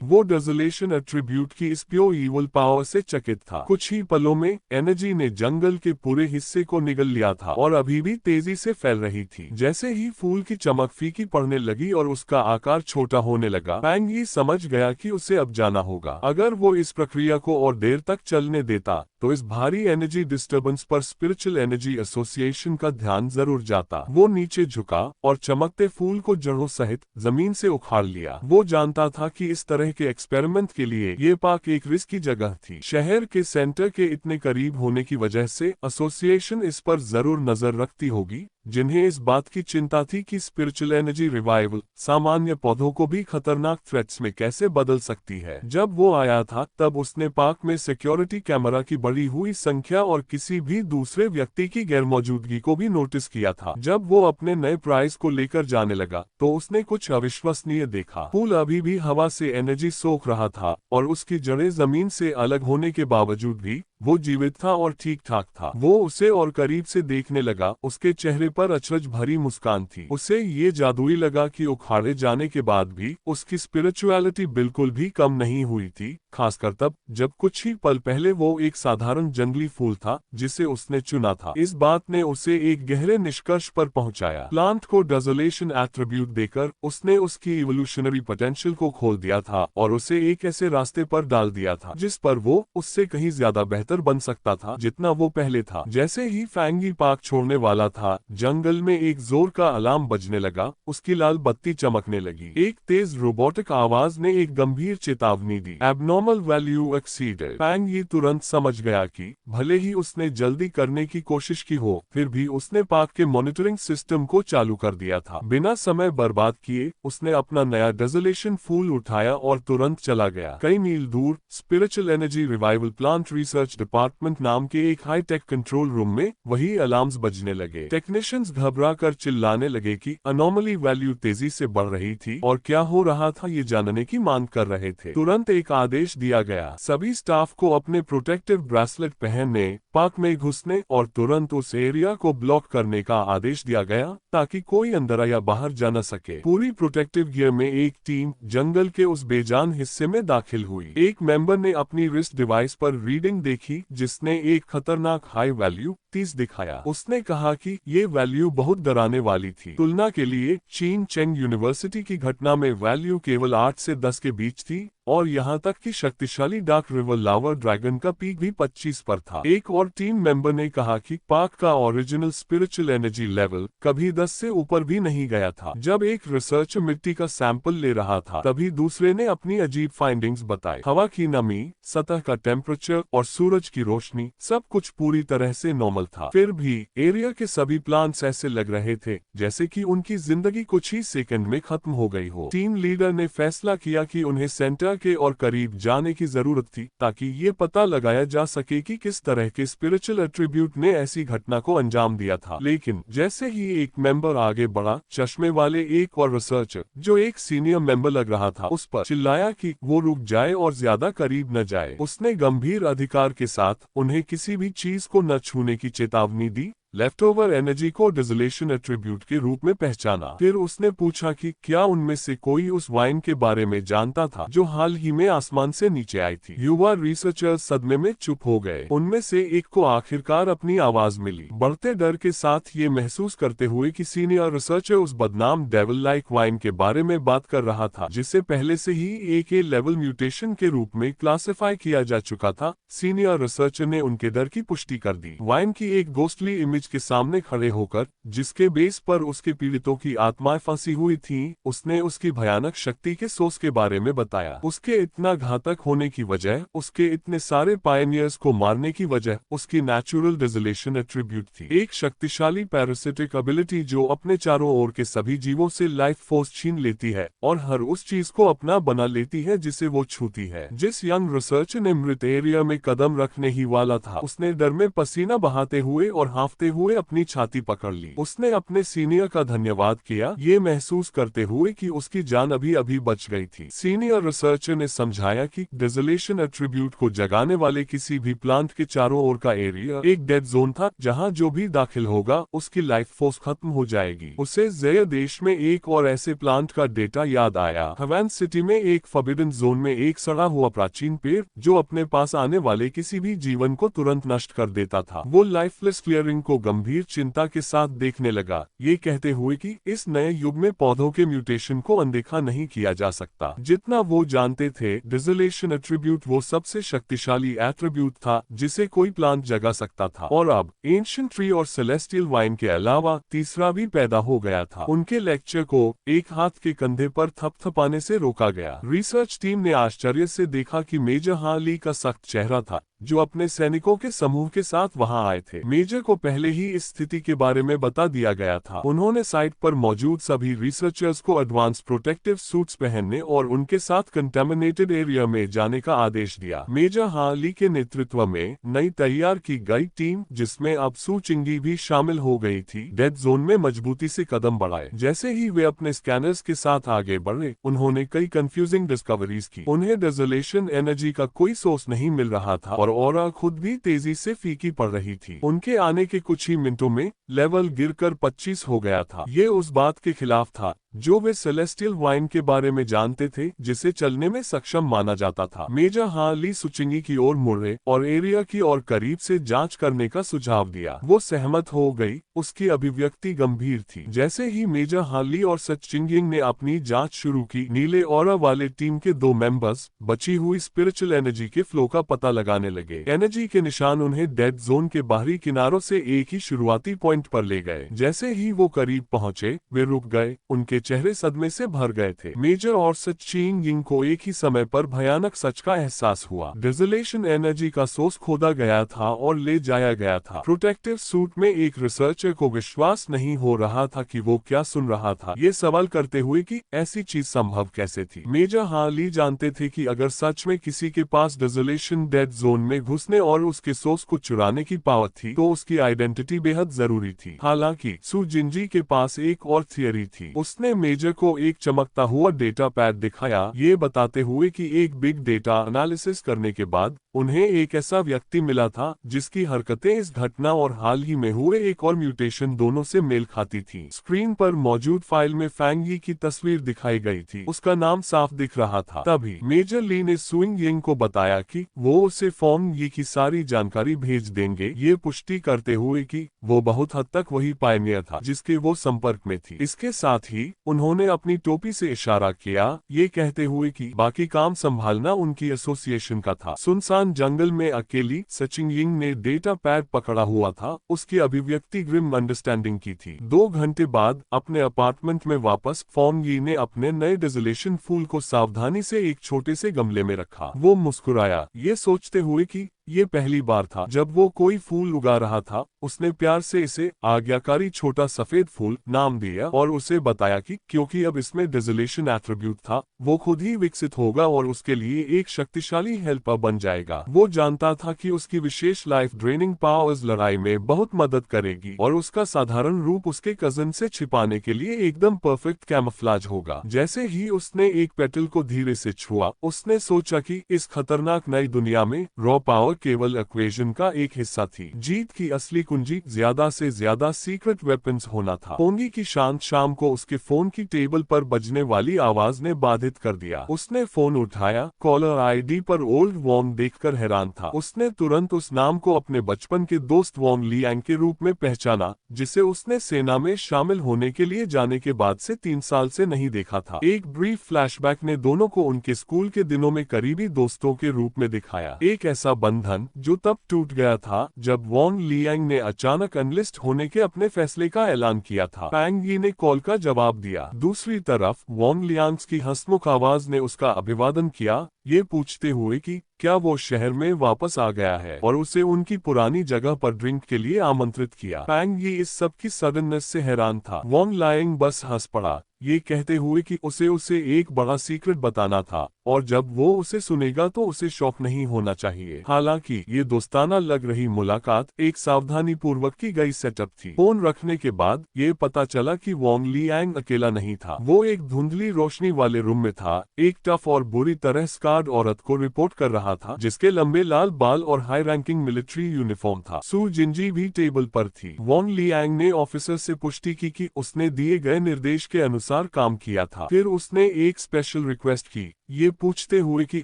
वो डेजोलेशन एट्रीब्यूट की इस प्योर ईवल पावर से चकित था। कुछ ही पलों में एनर्जी ने जंगल के पूरे हिस्से को निगल लिया था और अभी भी तेजी से फैल रही थी। जैसे ही फूल की चमक फीकी पड़ने लगी और उसका आकार छोटा होने लगा, फैंग यी समझ गया कि उसे अब जाना होगा। अगर वो इस प्रक्रिया को और देर तक चलने देता तो इस भारी एनर्जी डिस्टर्बेंस पर स्पिरिचुअल एनर्जी एसोसिएशन का ध्यान जरूर जाता। वो नीचे झुका और चमकते फूल को जड़ों सहित जमीन से उखाड़ लिया। वो जानता था कि इस तरह के एक्सपेरिमेंट के लिए ये पार्क एक रिस्की जगह थी। शहर के सेंटर के इतने करीब होने की वजह से एसोसिएशन इस पर जरूर नजर रखती होगी, जिन्हें इस बात की चिंता थी कि स्पिरिचुअल एनर्जी रिवाइवल सामान्य पौधों को भी खतरनाक थ्रेट्स में कैसे बदल सकती है। जब वो आया था तब उसने पार्क में सिक्योरिटी कैमरा की बढ़ी हुई संख्या और किसी भी दूसरे व्यक्ति की गैरमौजूदगी को भी नोटिस किया था। जब वो अपने नए प्राइज को लेकर जाने लगा तो उसने कुछ अविश्वसनीय देखा। फूल अभी भी हवा से एनर्जी सोख रहा था और उसकी जड़ें जमीन से अलग होने के बावजूद भी वो जीवित था और ठीक ठाक था। वो उसे और करीब से देखने लगा। उसके चेहरे पर अचरज भरी मुस्कान थी। उसे ये जादुई लगा कि उखाड़े जाने के बाद भी उसकी स्पिरिचुअलिटी बिल्कुल भी कम नहीं हुई थी, खासकर तब जब कुछ ही पल पहले वो एक साधारण जंगली फूल था जिसे उसने चुना था। इस बात ने उसे एक गहरे निष्कर्ष पर पहुंचाया। प्लांट को डेजोलेशन एट्रीब्यूट देकर उसने उसकी इवोल्यूशनरी पोटेंशियल को खोल दिया था और उसे एक ऐसे रास्ते पर डाल दिया था जिस पर वो उससे कहीं ज्यादा बेहतर बन सकता था जितना वो पहले था। जैसे ही फैंग यी पार्क छोड़ने वाला था, जंगल में एक जोर का अलार्म बजने लगा। उसकी लाल बत्ती चमकने लगी। एक तेज रोबोटिक आवाज ने एक गंभीर चेतावनी दी, एबनॉर्मल वैल्यू एक्सीडेड। फैंग यी तुरंत समझ गया कि भले ही उसने जल्दी करने की कोशिश की हो, फिर भी उसने पार्क के मॉनिटरिंग सिस्टम को चालू कर दिया था। बिना समय बर्बाद किए उसने अपना नया डेजोलेशन फूल उठाया और तुरंत चला गया। कई मील दूर spiritual energy revival plant research department नाम के एक हाईटेक कंट्रोल रूम में वही अलार्म्स बजने लगे। टेक्नीशियंस घबरा कर चिल्लाने लगे कि अनोमली वैल्यू तेजी से बढ़ रही थी और क्या हो रहा था ये जानने की मांग कर रहे थे। तुरंत एक आदेश दिया गया, सभी स्टाफ को अपने प्रोटेक्टिव ब्रेसलेट पहनने, पार्क में घुसने और तुरंत उस एरिया को ब्लॉक करने का आदेश दिया गया ताकि कोई अंदर या बाहर जा न सके। पूरी प्रोटेक्टिव गियर में एक टीम जंगल के उस बेजान हिस्से में दाखिल हुई। एक मेंबर ने अपनी रिस्ट डिवाइस पर रीडिंग देखी जिसने एक खतरनाक हाई वैल्यू 30 दिखाया। उसने कहा कि ये वैल्यू बहुत डराने वाली थी। तुलना के लिए चीन चेंग यूनिवर्सिटी की घटना में वैल्यू केवल 8 से 10 के बीच थी और यहाँ तक कि शक्तिशाली डार्क रिवर लावर ड्रैगन का पीक भी 25 पर था। एक और टीम मेंबर ने कहा कि पार्क का ओरिजिनल स्पिरिचुअल एनर्जी लेवल कभी 10 से ऊपर भी नहीं गया था। जब एक रिसर्चर मिट्टी का सैंपल ले रहा था तभी दूसरे ने अपनी अजीब फाइंडिंग्स बताई। हवा की नमी, सतह का टेम्परेचर और सूरज की रोशनी, सब कुछ पूरी तरह से नॉर्मल था। फिर भी एरिया के सभी प्लांट्स ऐसे लग रहे थे जैसे कि उनकी जिंदगी कुछ ही सेकंड में खत्म हो गई हो। टीम लीडर ने फैसला किया कि उन्हें सेंटर के और करीब जाने की जरूरत थी ताकि ये पता लगाया जा सके कि किस तरह के स्पिरिचुअल एट्रीब्यूट ने ऐसी घटना को अंजाम दिया था। लेकिन जैसे ही एक मेंबर आगे बढ़ा, चश्मे वाले एक और रिसर्चर जो एक सीनियर मेंबर लग रहा था उस पर चिल्लाया कि वो रुक जाए और ज्यादा करीब न जाए। उसने गंभीर अधिकार के साथ उन्हें किसी भी चीज को न छूने की चेतावनी दी। लेफ्टओवर एनर्जी को डेजोलेशन एट्रीब्यूट के रूप में पहचाना। फिर उसने पूछा कि क्या उनमें से कोई उस वाइन के बारे में जानता था जो हाल ही में आसमान से नीचे आई थी। युवा रिसर्चर्स सदमे में चुप हो गए। उनमें से एक को आखिरकार अपनी आवाज मिली, बढ़ते डर के साथ ये महसूस करते हुए कि सीनियर रिसर्चर उस बदनाम डेविल लाइक वाइन के बारे में बात कर रहा था जिसे पहले से ही एक ए लेवल म्यूटेशन के रूप में क्लासिफाई किया जा चुका था। सीनियर रिसर्चर ने उनके डर की पुष्टि कर दी। वाइन की एक गोस्टली इमेज के सामने खड़े होकर, जिसके बेस पर उसके पीड़ितों की आत्माएं फंसी हुई थीं, उसने उसकी भयानक शक्ति के सोर्स के बारे में बताया। उसके इतना घातक होने की वजह, उसके इतने सारे पायनियर्स को मारने की वजह उसकी नेचुरल डेजोलेशन एट्रीब्यूट थी, एक शक्तिशाली पैरासिटिक एबिलिटी जो अपने चारों ओर के सभी जीवों से लाइफ फोर्स छीन लेती है और हर उस चीज को अपना बना लेती है जिसे वो छूती है। जिस यंग रिसर्चर ने मृत एरिया में कदम रखने ही वाला था, उसने डर में पसीना बहाते हुए और हांफते करते हुए अपनी छाती पकड़ ली। उसने अपने सीनियर का धन्यवाद किया, ये महसूस करते हुए कि उसकी जान अभी अभी बच गई थी। सीनियर रिसर्चर ने समझाया कि डेजोलेशन एट्रीब्यूट को जगाने वाले किसी भी प्लांट के चारों ओर का एरिया एक डेड जोन था, जहां जो भी दाखिल होगा उसकी लाइफ फोर्स खत्म हो जाएगी। उसे ज़ेय देश में एक और ऐसे प्लांट का डेटा याद आया। हवान सिटी में एक फॉरबिडन जोन में एक सड़ा हुआ प्राचीन पेड़ जो अपने पास आने वाले किसी भी जीवन को तुरंत नष्ट कर देता था। वो लाइफलेस क्लियरिंग को गंभीर चिंता के साथ देखने लगा, ये कहते हुए कि इस नए युग में पौधों के म्यूटेशन को अनदेखा नहीं किया जा सकता। जितना वो जानते थे, डेजोलेशन एट्रीब्यूट वो सबसे शक्तिशाली एट्रीब्यूट था जिसे कोई प्लांट जगा सकता था, और अब एंशिएंट ट्री और सेलेस्टियल वाइन के अलावा तीसरा भी पैदा हो गया था। उनके लेक्चर को एक हाथ के कंधे पर थपथपाने से रोका गया। रिसर्च टीम ने आश्चर्य से देखा कि मेजर हार्ली का सख्त चेहरा था, जो अपने सैनिकों के समूह के साथ वहां आए थे। मेजर को पहले ही इस स्थिति के बारे में बता दिया गया था। उन्होंने साइट पर मौजूद सभी रिसर्चर्स को एडवांस प्रोटेक्टिव सूट्स पहनने और उनके साथ कंटेमिनेटेड एरिया में जाने का आदेश दिया। मेजर हार्ली के नेतृत्व में नई तैयार की गई टीम, जिसमें अब सू चिंगी भी शामिल हो गई थी, डेड जोन में मजबूती से कदम बढ़ाए। जैसे ही वे अपने स्कैनर्स के साथ आगे बढ़े, उन्होंने कई कंफ्यूजिंग डिस्कवरीज की। उन्हें डेजोलेशन एनर्जी का कोई सोर्स नहीं मिल रहा था और ऑरा खुद भी तेजी से फीकी पड़ रही थी। उनके आने के कुछ ही मिनटों में लेवल गिरकर 25 हो गया था। ये उस बात के खिलाफ था जो वे सेलेस्टियल वाइन के बारे में जानते थे, जिसे चलने में सक्षम माना जाता था। मेजर हार्ली सुचिंगी की ओर मुड़े और एरिया की ओर करीब से जांच करने का सुझाव दिया। वो सहमत हो गई, उसकी अभिव्यक्ति गंभीर थी। जैसे ही मेजर हार्ली और सचिंगिंग ने अपनी जांच शुरू की, नीले ऑरा वाले टीम के 2 मेंबर्स बची हुई स्पिरिचुअल एनर्जी के फ्लो का पता लगाने लगे। एनर्जी के निशान उन्हें डेड जोन के बाहरी किनारों से एक ही शुरुआती पॉइंट पर ले गए। जैसे ही वो करीब पहुंचे, वे रुक गए, उनके चेहरे सदमे से भर गए थे। मेजर और सचिंगिंग को एक ही समय पर भयानक सच का एहसास हुआ। डेजोलेशन एनर्जी का सोर्स खोदा गया था और ले जाया गया था। प्रोटेक्टिव सूट में एक रिसर्चर को विश्वास नहीं हो रहा था कि वो क्या सुन रहा था, ये सवाल करते हुए कि ऐसी चीज संभव कैसे थी। मेजर हार्ली जानते थे कि अगर सच में किसी के पास डेजोलेशन डेड जोन में घुसने और उसके सोर्स को चुराने की पावर थी, तो उसकी आइडेंटिटी बेहद जरूरी थी। हालांकि सू जिंजी के पास एक और थियरी थी। उसने मेजर को एक चमकता हुआ डेटा पैड दिखाया, ये बताते हुए कि एक बिग डेटा एनालिसिस करने के बाद उन्हें एक ऐसा व्यक्ति मिला था जिसकी हरकतें इस घटना और हाल ही में हुए एक और म्यूटेशन दोनों से मेल खाती थी। स्क्रीन पर मौजूद फाइल में फैंग यी की तस्वीर दिखाई गई थी, उसका नाम साफ दिख रहा था। तभी मेजर ली ने सुइंग यिंग को बताया कि वो उसे फॉर्म यी की सारी जानकारी भेज देंगे, ये पुष्टि करते हुए कि वो बहुत हद तक वही पायनियर था जिसके वो संपर्क में थी। इसके साथ ही उन्होंने अपनी टोपी से इशारा किया, ये कहते हुए कि बाकी काम संभालना उनकी एसोसिएशन का था। सुनसान जंगल में अकेली सचिंगिंग ने डेटा पैड पकड़ा हुआ था, उसकी अभिव्यक्ति ग्रिम अंडरस्टैंडिंग की थी। 2 घंटे बाद अपने अपार्टमेंट में वापस फॉर्म यी ने अपने नए डेजोलेशन फूल को सावधानी से एक छोटे से गमले में रखा। वो मुस्कुराया, ये सोचते हुए कि ये पहली बार था जब वो कोई फूल उगा रहा था। उसने प्यार से इसे आज्ञाकारी छोटा सफेद फूल नाम दिया और उसे बताया कि क्योंकि अब इसमें डेजोलेशन एट्रीब्यूट था, वो खुद ही विकसित होगा और उसके लिए एक शक्तिशाली हेल्पर बन जाएगा। वो जानता था कि उसकी विशेष लाइफ ड्रेनिंग पावर्स लड़ाई में बहुत मदद करेगी और उसका साधारण रूप उसके कजन से छिपाने के लिए एकदम परफेक्ट कैमोफ्लेज होगा। जैसे ही उसने एक पेटल को धीरे से छुआ, उसने सोचा कि इस खतरनाक नई दुनिया में रॉ पावर केवल इक्वेशन का एक हिस्सा थी। जीत की असली कुंजी ज्यादा से ज्यादा सीक्रेट वेपन्स होना था। पोंगी की शांत शाम को उसके फोन की टेबल पर बजने वाली आवाज ने बाधित कर दिया। उसने फोन उठाया, कॉलर आईडी पर ओल्ड वॉन्ग देखकर हैरान था। उसने तुरंत उस नाम को अपने बचपन के दोस्त वॉन्ग लियांग के रूप में पहचाना, जिसे उसने सेना में शामिल होने के लिए जाने के बाद से 3 साल से नहीं देखा था। एक ब्रीफ फ्लैशबैक ने दोनों को उनके स्कूल के दिनों में करीबी दोस्तों के रूप में दिखाया। एक ऐसा बंधन जो तब टूट गया था जब वॉन्ग लियांग ने अचानक एनलिस्ट होने के अपने फैसले का ऐलान किया था। फैंग यी ने कॉल का जवाब दिया। दूसरी तरफ वॉन्ग लियांग की हंसमुख आवाज ने उसका अभिवादन किया, ये पूछते हुए कि क्या वो शहर में वापस आ गया है, और उसे उनकी पुरानी जगह पर ड्रिंक के लिए आमंत्रित किया। फैंग यी इस सब की सडननेस से हैरान था। वॉन्ग लियांग बस हंस पड़ा, ये कहते हुए कि उसे एक बड़ा सीक्रेट बताना था और जब वो उसे सुनेगा तो उसे शॉक नहीं होना चाहिए। हालांकि ये दोस्ताना लग रही मुलाकात एक सावधानी पूर्वक की गई सेटअप थी। फोन रखने के बाद ये पता चला कि वोंग लियांग अकेला नहीं था। वो एक धुंधली रोशनी वाले रूम में था, एक टफ और बुरी तरह स्कार्ड औरत को रिपोर्ट कर रहा था जिसके लंबे लाल बाल और हाई रैंकिंग मिलिट्री यूनिफॉर्म था। सू जिंजी भी टेबल पर थी। वोंग लियांग ने ऑफिसर से पुष्टि की कि उसने दिए गए निर्देश के अनुसार काम किया था। फिर उसने एक स्पेशल रिक्वेस्ट की, ये पूछते हुए कि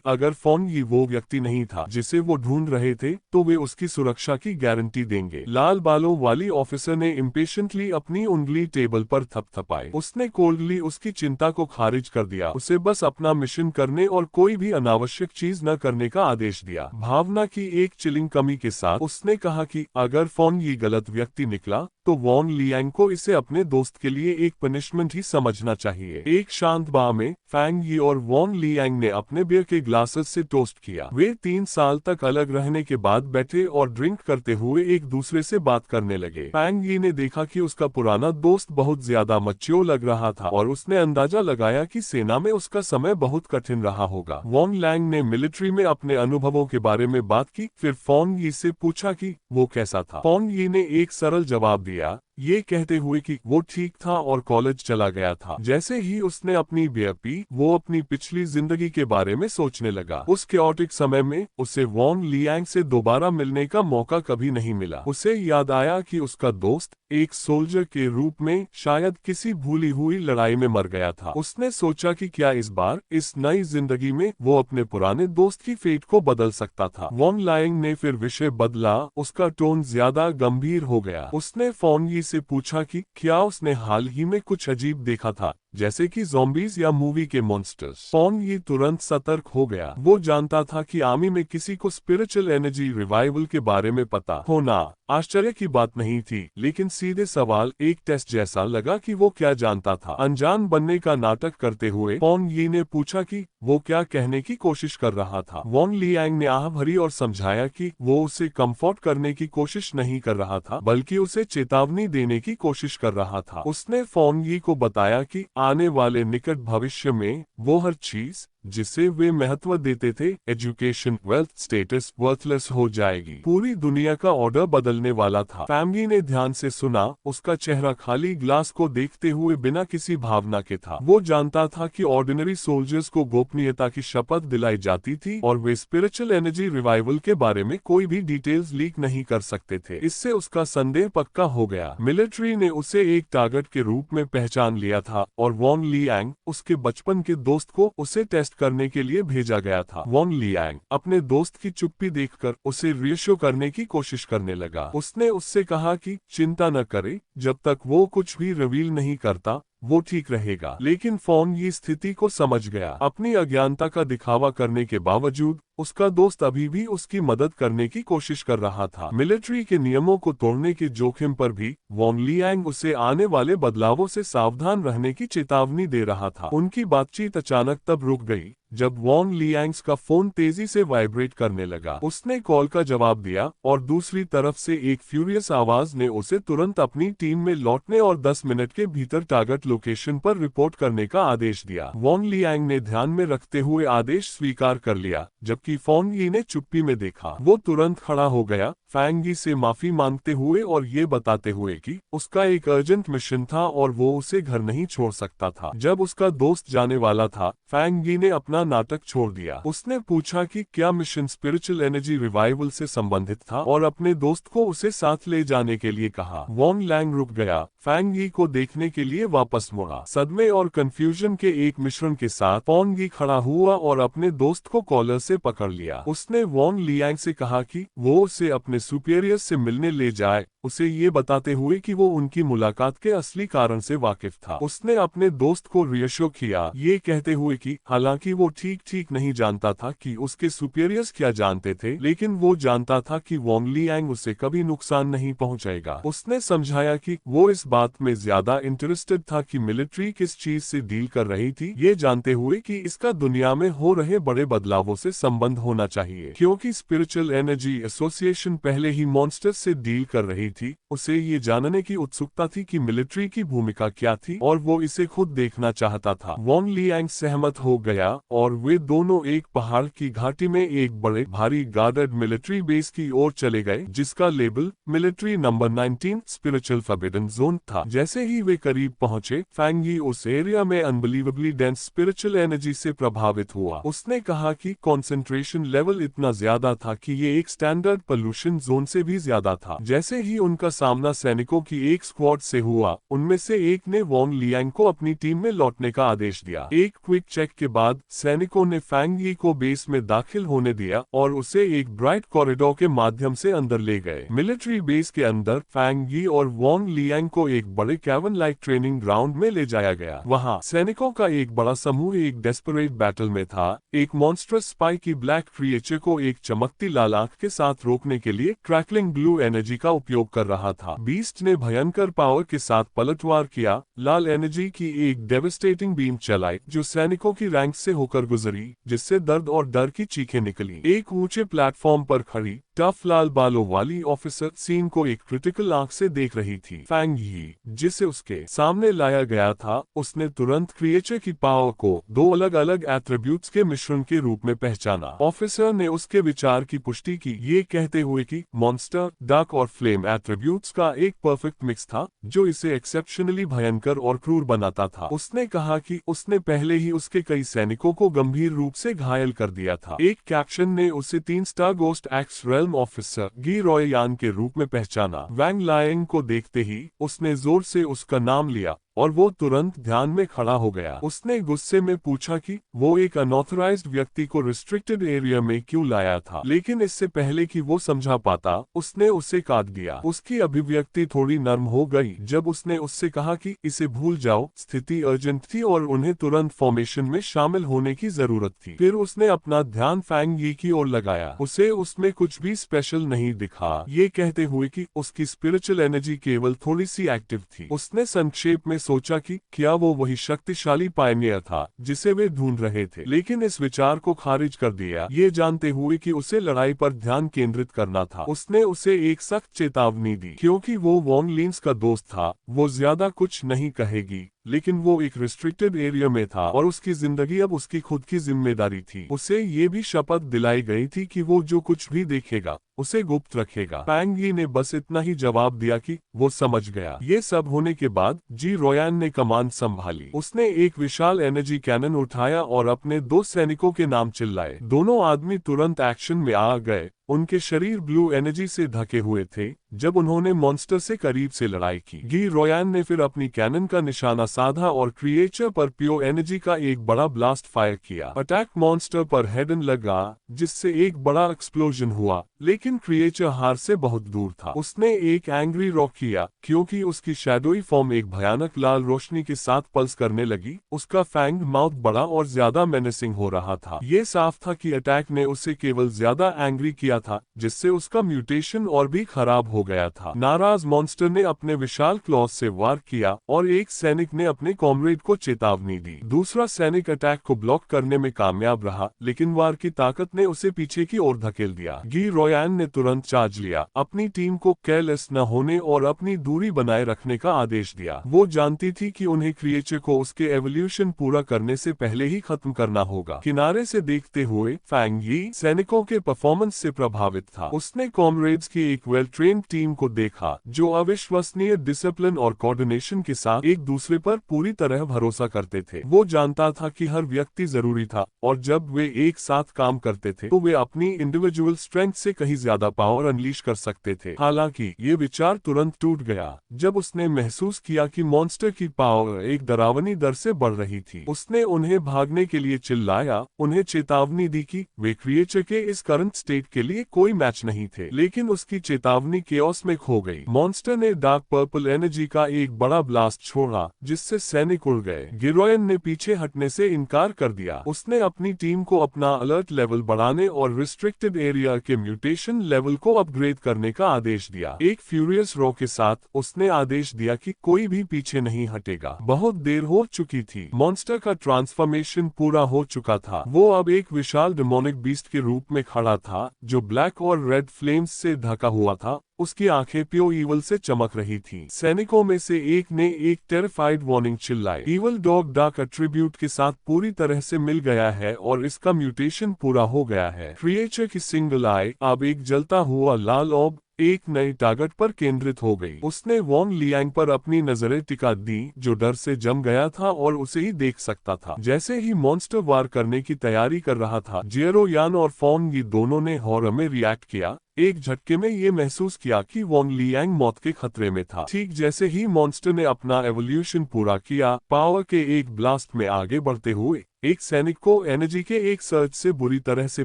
अगर फोन ये वो व्यक्ति नहीं था जिसे वो ढूंढ रहे थे तो वे उसकी सुरक्षा की गारंटी देंगे। लाल बालों वाली ऑफिसर ने इम्पेशेंटली अपनी उंगली टेबल पर थपथपाई। उसने कोल्डली उसकी चिंता को खारिज कर दिया, उसे बस अपना मिशन करने और कोई भी अनावश्यक चीज न करने का आदेश दिया। भावना की एक चिलिंग कमी के साथ उसने कहा कि अगर फोन ये गलत व्यक्ति निकला तो वोंग लियांग को इसे अपने दोस्त के लिए एक पनिशमेंट ही समझना चाहिए। एक शांत बार में फैंग यी और वोंग लियांग ने अपने बियर के ग्लासेस से टोस्ट किया। वे 3 साल तक अलग रहने के बाद बैठे और ड्रिंक करते हुए एक दूसरे से बात करने लगे। फैंग यी ने देखा कि उसका पुराना दोस्त बहुत ज्यादा मैच्योर लग रहा था और उसने अंदाजा लगाया कि सेना में उसका समय बहुत कठिन रहा होगा। वोंग लियांग ने मिलिट्री में अपने अनुभवों के बारे में बात की, फिर फोंग यी से पूछा कि वो कैसा था। फोंग यी ने एक सरल जवाब दिया, ये कहते हुए कि वो ठीक था और कॉलेज चला गया था। जैसे ही उसने अपनी बियर पी, वो अपनी पिछली जिंदगी के बारे में सोचने लगा। उस कैओटिक समय में उसे वोंग लियांग से दोबारा मिलने का मौका कभी नहीं मिला। उसे याद आया कि उसका दोस्त एक सोल्जर के रूप में शायद किसी भूली हुई लड़ाई में मर गया था। उसने सोचा कि क्या इस बार इस नई जिंदगी में वो अपने पुराने दोस्त की फेट को बदल सकता था। वोंग लियांग ने फिर विषय बदला, उसका टोन ज्यादा गंभीर हो गया। उसने फोंग यी से पूछा कि क्या उसने हाल ही में कुछ अजीब देखा था, जैसे कि ज़ॉम्बीज या मूवी के मॉन्स्टर्स। फोंग यी तुरंत सतर्क हो गया। वो जानता था कि आर्मी में किसी को स्पिरिचुअल एनर्जी रिवाइवल के बारे में पता होना आश्चर्य की बात नहीं थी, लेकिन सीधे सवाल एक टेस्ट जैसा लगा कि वो क्या जानता था। अनजान बनने का नाटक करते हुए फोंग यी ने पूछा कि वो क्या कहने की कोशिश कर रहा था। वोंग लियांग ने आह भरी और समझाया कि वो उसे कंफर्ट करने की कोशिश नहीं कर रहा था, बल्कि उसे चेतावनी देने की कोशिश कर रहा था। उसने फोंग यी को बताया कि आने वाले निकट भविष्य में वो हर चीज जिसे वे महत्व देते थे, एजुकेशन, वेल्थ, स्टेटस, वर्थलेस हो जाएगी। पूरी दुनिया का ऑर्डर बदलने वाला था। फैमिली ने ध्यान से सुना, उसका चेहरा खाली ग्लास को देखते हुए बिना किसी भावना के था। वो जानता था कि ऑर्डिनरी सोल्जर्स को गोपनीयता की शपथ दिलाई जाती थी और वे स्पिरिचुअल एनर्जी रिवाइवल के बारे में कोई भी डिटेल्स लीक नहीं कर सकते थे। इससे उसका संदेह पक्का हो गया। मिलिट्री ने उसे एक टारगेट के रूप में पहचान लिया था और वोंग लियांग, उसके बचपन के दोस्त को उसे टेस्ट करने के लिए भेजा गया था। वोंग लियांग अपने दोस्त की चुप्पी देखकर उसे रियश्योर करने की कोशिश करने लगा। उसने उससे कहा कि चिंता न करे, जब तक वो कुछ भी रिवील नहीं करता वो ठीक रहेगा। लेकिन फोंग यी स्थिति को समझ गया। अपनी अज्ञानता का दिखावा करने के बावजूद उसका दोस्त अभी भी उसकी मदद करने की कोशिश कर रहा था। मिलिट्री के नियमों को तोड़ने के जोखिम पर भी वोंग लियांग उसे आने वाले बदलावों से सावधान रहने की चेतावनी दे रहा था। उनकी बातचीत अचानक तब रुक गई जब वोंग लियांग का फोन तेजी से वाइब्रेट करने लगा। उसने कॉल का जवाब दिया और दूसरी तरफ से एक फ्यूरियस आवाज ने उसे तुरंत अपनी टीम में लौटने और 10 मिनट के भीतर टारगेट लोकेशन पर रिपोर्ट करने का आदेश दिया। वोंग लियांग ने ध्यान में रखते हुए आदेश स्वीकार कर लिया, जबकि फोंग यी ने चुप्पी में देखा। वो तुरंत खड़ा हो गया, फैंग यी से माफी मांगते हुए और ये बताते हुए कि उसका एक अर्जेंट मिशन था और वो उसे घर नहीं छोड़ सकता था। जब उसका दोस्त जाने वाला था, फैंग यी ने अपना नाटक छोड़ दिया। उसने पूछा कि क्या मिशन स्पिरिचुअल एनर्जी रिवाइवल से संबंधित था और अपने दोस्त को उसे साथ ले जाने के लिए कहा। वोंग लियांग रुक गया, फैंग यी को देखने के लिए वापस मुड़ा। सदमे और कंफ्यूजन के एक मिश्रण के साथ फोंग यी खड़ा हुआ और अपने दोस्त को कॉलर से पकड़ लिया। उसने वोंग लियांग से कहा कि वो उसे अपने सुपीरियर से मिलने ले जाए, उसे ये बताते हुए कि वो उनकी मुलाकात के असली कारण से वाकिफ था। उसने अपने दोस्त को रियश्योर किया, ये कहते हुए कि हालांकि वो ठीक नहीं जानता था कि उसके सुपीरियर्स क्या जानते थे, लेकिन वो जानता था कि वोंग लियांग उसे कभी नुकसान नहीं पहुंचाएगा। उसने समझाया कि वो इस बात में ज्यादा इंटरेस्टेड था कि मिलिट्री किस चीज से डील कर रही थी, ये जानते हुए कि इसका दुनिया में हो रहे बड़े बदलावों से संबंध होना चाहिए, क्योंकि स्पिरिचुअल एनर्जी एसोसिएशन पहले ही मॉन्स्टर्स से डील कर रही थी, उसे ये जानने की उत्सुकता थी कि मिलिट्री की भूमिका क्या थी और वो इसे खुद देखना चाहता था। वॉन्ग लियांग सहमत हो गया और वे दोनों एक पहाड़ की घाटी में एक बड़े भारी गार्डेड मिलिट्री बेस की ओर चले गए, जिसका label military number 19 spiritual forbidden zone था। जैसे ही वे करीब पहुंचे, फैंग यी उस एरिया में अनबिलीवेबली डेंस स्पिरिचुअल एनर्जी से प्रभावित हुआ। उसने कहा कि कंसंट्रेशन लेवल इतना ज्यादा था कि ये एक स्टैंडर्ड पोल्यूशन जोन से भी ज्यादा था। जैसे ही उनका सामना सैनिकों की एक स्क्वाड से हुआ, उनमें से एक ने वॉन्ग लियांग को अपनी टीम में लौटने का आदेश दिया। एक क्विक चेक के बाद सैनिकों ने फैंग यी को बेस में दाखिल होने दिया और उसे एक ब्राइट कॉरिडोर के माध्यम से अंदर ले गए। मिलिट्री बेस के अंदर फैंग यी और वॉन्ग लियांग को एक बड़े कैवन लाइक ट्रेनिंग ग्राउंड में ले जाया गया। वहाँ सैनिकों का एक बड़ा समूह एक डेस्परेट बैटल में था। एक मॉन्स्ट्रस स्पाई की ब्लैक क्रिएचर को एक चमकती लाल आंख के साथ रोकने के लिए क्रैकलिंग ब्लू एनर्जी का उपयोग कर रहा था। बीस्ट ने भयंकर पावर के साथ पलटवार किया, लाल एनर्जी की एक डेविस्टेटिंग बीम चलाई जो सैनिकों की रैंक से होकर गुजरी, जिससे दर्द और डर की चीखें निकली। एक ऊंचे प्लेटफॉर्म पर खड़ी टफ लाल बालों वाली ऑफिसर सीन को एक क्रिटिकल आंख से देख रही थी। फैंग यी, जिसे उसके सामने लाया गया था, उसने तुरंत क्रिएचर की पावर को दो अलग अलग एट्रीब्यूट्स के मिश्रण के रूप में पहचाना। ऑफिसर ने उसके विचार की पुष्टि की, ये कहते हुए कि मॉन्स्टर, डार्क और फ्लेम एट्रीब्यूट्स का एक परफेक्ट मिक्स था जो इसे एक्सेप्शनली भयंकर और क्रूर बनाता था। उसने कहा कि उसने पहले ही उसके कई सैनिकों को गंभीर रूप से घायल कर दिया था। एक कैप्शन ने उसे 3 star ghost x realm officer गी रॉययान के रूप में पहचाना। वैंग लायंग को देखते ही उसने जोर से उसका नाम लिया और वो तुरंत ध्यान में खड़ा हो गया। उसने गुस्से में पूछा कि वो एक अनऑथराइज्ड व्यक्ति को रिस्ट्रिक्टेड एरिया में क्यों लाया था, लेकिन इससे पहले कि वो समझा पाता, उसने उसे काट दिया। उसकी अभिव्यक्ति थोड़ी नर्म हो गई जब उसने उससे कहा कि इसे भूल जाओ, स्थिति अर्जेंट थी और उन्हें तुरंत फॉर्मेशन में शामिल होने की जरूरत थी। फिर उसने अपना ध्यान फैंग यी की ओर लगाया। उसे उसमें कुछ भी स्पेशल नहीं दिखा, ये कहते हुए कि उसकी स्पिरिचुअल एनर्जी केवल थोड़ी सी एक्टिव थी। उसने संक्षेप में सोचा कि क्या वो वही शक्तिशाली पायनियर था जिसे वे ढूंढ रहे थे, लेकिन इस विचार को खारिज कर दिया, ये जानते हुए कि उसे लड़ाई पर ध्यान केंद्रित करना था। उसने उसे एक सख्त चेतावनी दी, क्योंकि वो वॉन्ग लिंस का दोस्त था, वो ज्यादा कुछ नहीं कहेगी, लेकिन वो एक रिस्ट्रिक्टेड एरिया में था और उसकी जिंदगी अब उसकी खुद की जिम्मेदारी थी। उसे ये भी शपथ दिलाई गई थी कि वो जो कुछ भी देखेगा उसे गुप्त रखेगा। फैंग यी ने बस इतना ही जवाब दिया कि वो समझ गया। ये सब होने के बाद जी रॉयन ने कमान संभाली। उसने एक विशाल एनर्जी कैनन उठाया और अपने 2 सैनिकों के नाम चिल्लाए। दोनों आदमी तुरंत एक्शन में आ गए। उनके शरीर ब्लू एनर्जी से ढके हुए थे जब उन्होंने मॉन्स्टर से करीब से लड़ाई की। गी रॉयन ने फिर अपनी कैनन का निशाना साधा और क्रिएचर पर प्योर एनर्जी का एक बड़ा ब्लास्ट फायर किया। अटैक मॉन्स्टर पर हेडन लगा, जिससे एक बड़ा एक्सप्लोजन हुआ, लेकिन क्रिएचर हार से बहुत दूर था। उसने एक एंग्री रॉक किया क्योंकि उसकी शैडोई फॉर्म एक भयानक लाल रोशनी के साथ पल्स करने लगी। उसका फैंग माउथ बड़ा और ज्यादा मेनेसिंग हो रहा था। ये साफ था कि अटैक ने उसे केवल ज्यादा एंग्री किया था, जिससे उसका म्यूटेशन और भी खराब हो गया था। नाराज मॉन्स्टर ने अपने विशाल क्लॉज से वार किया और एक सैनिक ने अपने कॉमरेड को चेतावनी दी। दूसरा सैनिक अटैक को ब्लॉक करने में कामयाब रहा, लेकिन वार की ताकत ने उसे पीछे की ओर धकेल दिया। गी रॉयन ने तुरंत चार्ज लिया, अपनी टीम को केयरलेस न होने और अपनी दूरी बनाए रखने का आदेश दिया। वो जानती थी कि उन्हें क्रिएचर को उसके एवोल्यूशन पूरा करने से पहले ही खत्म करना होगा। किनारे से देखते हुए फैंग यी सैनिकों के परफॉर्मेंस से प्रभावित था। उसने कॉमरेड्स की एक वेल ट्रेन्ड टीम को देखा जो अविश्वसनीय डिसिप्लिन और कोऑर्डिनेशन के साथ एक दूसरे पर पूरी तरह भरोसा करते थे। वो जानता था कि हर व्यक्ति जरूरी था और जब वे एक साथ काम करते थे तो वे अपनी इंडिविजुअल स्ट्रेंथ से कहीं ज्यादा पावर अनलीश कर सकते थे। हालांकि ये विचार तुरंत टूट गया जब उसने महसूस किया कि मॉन्स्टर की पावर एक डरावनी दर से बढ़ रही थी। उसने उन्हें भागने के लिए चिल्लाया, उन्हें चेतावनी दी कि वे क्रिएचर के इस करंट स्टेट के लिए कोई मैच नहीं थे, लेकिन उसकी चेतावनी केओस में खो गई। मॉन्स्टर ने डार्क पर्पल एनर्जी का एक बड़ा ब्लास्ट छोड़ा जिससे सैनिक उड़ गए। गिरोयन ने पीछे हटने से इनकार कर दिया। उसने अपनी टीम को अपना अलर्ट लेवल बढ़ाने और रिस्ट्रिक्टेड एरिया के म्यूटेशन लेवल को अपग्रेड करने का आदेश दिया। एक फ्यूरियस रॉ के साथ उसने आदेश दिया कि कोई भी पीछे नहीं हटेगा। बहुत देर हो चुकी थी। मॉन्स्टर का ट्रांसफॉर्मेशन पूरा हो चुका था। वो अब एक विशाल डेमोनिक बीस्ट के रूप में खड़ा था जो ब्लैक और रेड फ्लेम्स से ढका हुआ था। उसकी आंखें प्योर ईवल से चमक रही थीं। सैनिकों में से एक ने एक टेरिफाइड वार्निंग चिल्लाई। ईवल डॉग डार्क एट्रीब्यूट के साथ पूरी तरह से मिल गया है और इसका म्यूटेशन पूरा हो गया है। क्रिएचर की सिंगल आई अब एक जलता हुआ लाल ऑब एक नए टारगेट पर केंद्रित हो गई। उसने वॉन्ग लियांग पर अपनी नजरें टिका दी, जो डर से जम गया था और उसे ही देख सकता था। जैसे ही मॉन्स्टर वार करने की तैयारी कर रहा था, जियरो यान और फॉन्ग ये दोनों ने हॉरर में रिएक्ट किया। एक झटके में ये महसूस किया कि वॉन्ग लियांग मौत के खतरे में था। ठीक जैसे ही मॉन्स्टर ने अपना एवोल्यूशन पूरा किया, पावर के एक ब्लास्ट में आगे बढ़ते हुए एक सैनिक को एनर्जी के एक सर्च से बुरी तरह से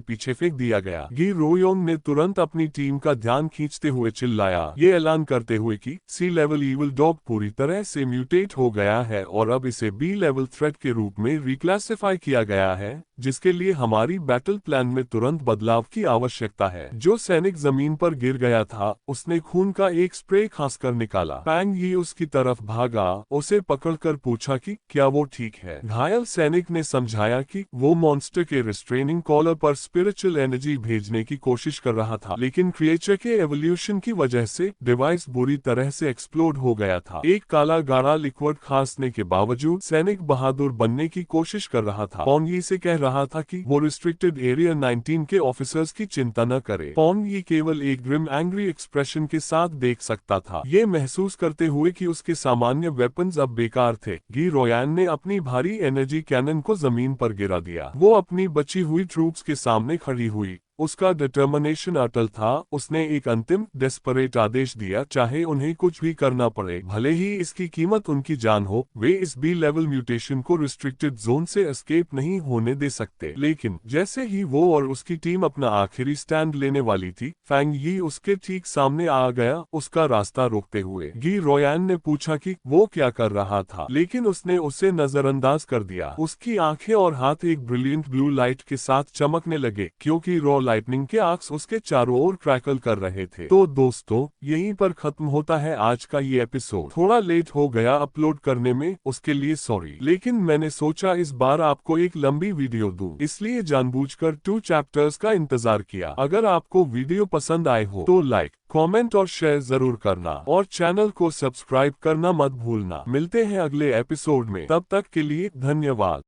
पीछे फेंक दिया गया। गी रोयोंग ने तुरंत अपनी टीम का ध्यान खींचते हुए चिल्लाया, ये ऐलान करते हुए कि सी लेवल ईवल डॉग पूरी तरह से म्यूटेट हो गया है और अब इसे बी लेवल थ्रेट के रूप में रिक्लासिफाई किया गया है, जिसके लिए हमारी बैटल प्लान में तुरंत बदलाव की आवश्यकता है। जो सैनिक जमीन पर गिर गया था, उसने खून का एक स्प्रे खांसकर निकाला। पैंग यी उसकी तरफ भागा, उसे पकड़कर पूछा कि क्या वो ठीक है। घायल सैनिक ने समझाया कि वो मॉन्स्टर के रिस्ट्रेनिंग कॉलर पर स्पिरिचुअल एनर्जी भेजने की कोशिश कर रहा था, लेकिन क्रिएचर के एवोल्यूशन की वजह से डिवाइस बुरी तरह से एक्सप्लोड हो गया था। एक काला गाढ़ा लिक्विड खांसने के बावजूद सैनिक बहादुर बनने की कोशिश कर रहा था। पॉन्गी से कह रहा था कि वो रिस्ट्रिक्टेड एरिया 19 के ऑफिसर्स की चिंता न करे। पॉन्गी केवल एक ग्रिम एंग्री एक्सप्रेशन के साथ देख सकता था, ये महसूस करते हुए कि उसके सामान्य वेपन्स अब बेकार थे। गी रोयान ने अपनी भारी एनर्जी कैनन को जमीन पर गिरा दिया। वो अपनी बची हुई ट्रूप्स के सामने खड़ी हुई। उसका डिटर्मिनेशन अटल था। उसने एक अंतिम डेस्परेट आदेश दिया, चाहे उन्हें कुछ भी करना पड़े, भले ही इसकी कीमत उनकी जान हो। वे इस बी लेवल म्यूटेशन को रिस्ट्रिक्टेड जोन से एस्केप नहीं होने दे सकते। लेकिन जैसे ही वो और उसकी टीम अपना आखिरी स्टैंड लेने वाली थी, फैंग यी उसके ठीक सामने आ गया, उसका रास्ता रोकते हुए। गी रोयान ने पूछा कि वो क्या कर रहा था, लेकिन उसने उसे नजरअंदाज कर दिया। उसकी आंखें और हाथ एक ब्रिलियंट ब्लू लाइट के साथ चमकने लगे, क्योंकि रॉ लाइटनिंग के आर्क्स उसके चारों ओर क्रैकल कर रहे थे। तो दोस्तों, यहीं पर खत्म होता है आज का ये एपिसोड। थोड़ा लेट हो गया अपलोड करने में, उसके लिए सॉरी, लेकिन मैंने सोचा इस बार आपको एक लंबी वीडियो दूं, इसलिए जानबूझकर 2 चैप्टर्स का इंतजार किया। अगर आपको वीडियो पसंद आए हो तो लाइक, कमेंट और शेयर जरूर करना और चैनल को सब्सक्राइब करना मत भूलना। मिलते हैं अगले एपिसोड में, तब तक के लिए धन्यवाद।